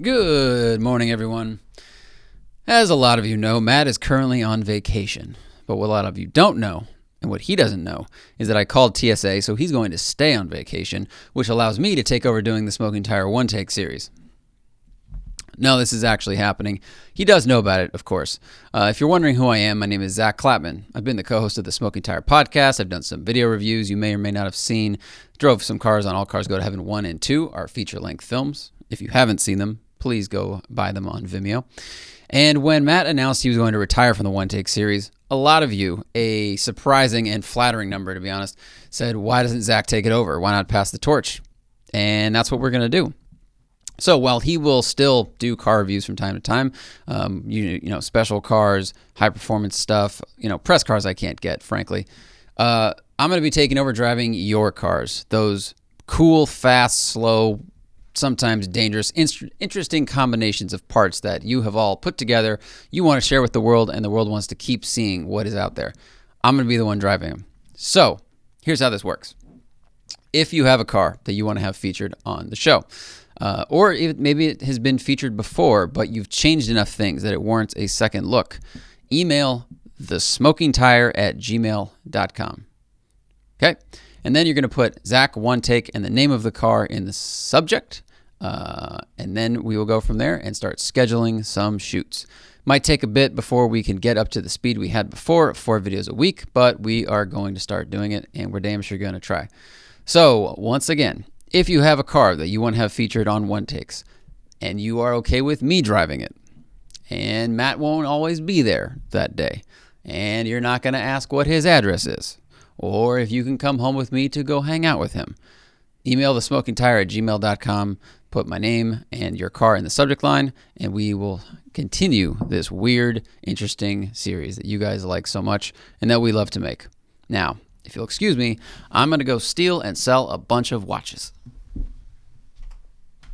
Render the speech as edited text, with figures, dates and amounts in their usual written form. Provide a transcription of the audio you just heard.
Good morning, everyone. As a lot of you know, Matt is currently on vacation. But what a lot of you don't know, and what he doesn't know, is that I called TSA, so he's going to stay on vacation, which allows me to take over doing the Smoking Tire one-take series. No, this is actually happening. He does know about it, of course. If you're wondering who I am, my name is Zack. I've been the co-host of the Smoking Tire podcast. I've done some video reviews you may or may not have seen. Drove some cars on All Cars Go to Heaven 1 and 2, our feature-length films. If you haven't seen them, please go buy them on Vimeo. And when Matt announced he was going to retire from the one-take series, a lot of you, a surprising and flattering number to be honest, said, why doesn't Zack take it over? Why not pass the torch? And that's what we're going to do. So while he will still do car reviews from time to time, you know, special cars, high performance stuff, press cars I can't get, frankly, I'm going to be taking over driving your cars. Those cool, fast, slow, sometimes dangerous, interesting combinations of parts that you have all put together, you want to share with the world, and the world wants to keep seeing what is out there. I'm going to be the one driving them. So here's how this works. If you have a car that you want to have featured on the show, or maybe it has been featured before, but you've changed enough things that it warrants a second look, email TheSmokingTire@gmail.com. Okay? And then you're going to put Zack One Take and the name of the car in the subject, and then we will go from there and start scheduling some shoots. Might take a bit before we can get up to the speed we had before, 4 videos a week, but we are going to start doing it, and we're damn sure going to try. So, once again, if you have a car that you want to have featured on One Takes, and you are okay with me driving it, and Matt won't always be there that day, and you're not going to ask what his address is, or if you can come home with me to go hang out with him, email TheSmokingTire@gmail.com, put my name and your car in the subject line, and we will continue this weird, interesting series that you guys like so much and that we love to make. Now, if you'll excuse me, I'm going to go steal and sell a bunch of watches.